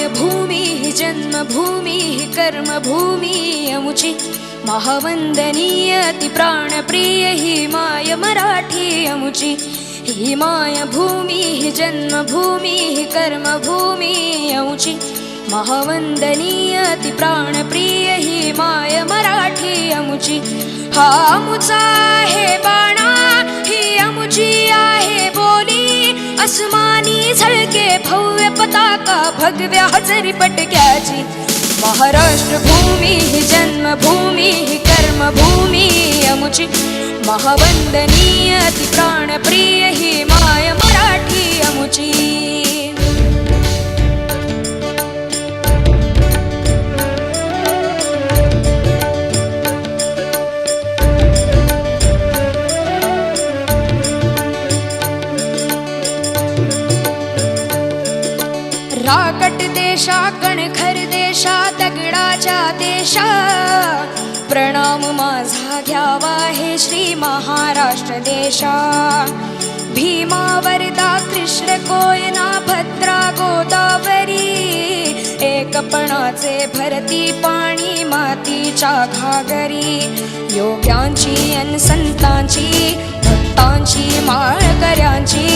मायभूमी जन्मभूमी कर्मभूमी अमुची महावंदनीय अति प्राणप्रिय ही माय मराठी अमुची ही मायभूमी जन्मभूमी कर्मभूमी अमुची महावंदनीय अति प्राणप्रिय ही माय मराठी अमुची हा अमुचा आहे बाणा ही अमुची आहे बोली अस्मानी झळके भव्य पताका भगव्या हजरी पटक्याची महाराष्ट्र भूमी ही जन्मभूमी ही कर्मभूमी अमुची महावंदनीय अति प्राणप्रिय ही माय मराठी अमुची राकट देशा कणखर देशा दगडाच्या देशा प्रणाम माझा घ्यावा हे श्री महाराष्ट्र देशा भीमा वरदा कृष्ण कोयना भद्रा गोदावरी एकपणाचे भरती पाणी मातीच्या घागरी योग्यांची अन संतांची भक्तांची माळकऱ्यांची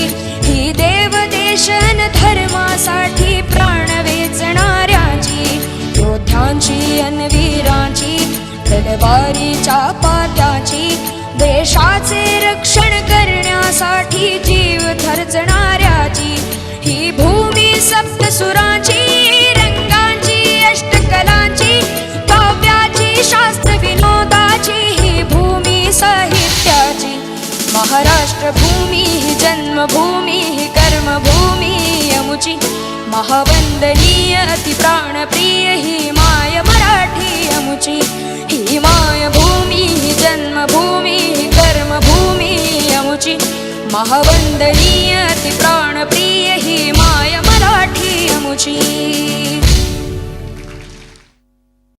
ही देवदेशन धर्मासाठी प्राण वेचणाऱ्यांची योद्ध्यांची अन वीरांची तलवारीच्या पात्याची देशाचे रक्षण करण्यासाठी जीव खर्चणाऱ्याची ही भूमी सप्तसुरांची रंगांची अष्टकलांची काव्याची शास्त्र विनोदाची ही भूमी साहित्याची महाराष्ट्र भूमी ही जन्मभूमी ही कर्मभूमी अमुची महावंदनीय अति प्राणप्रिय ही माय मराठी अमुची ही मायभूमी ही जन्मभूमी ही कर्मभूमी अमुची महावंदनीय अति प्राणप्रिय ही माय मराठी अमुची।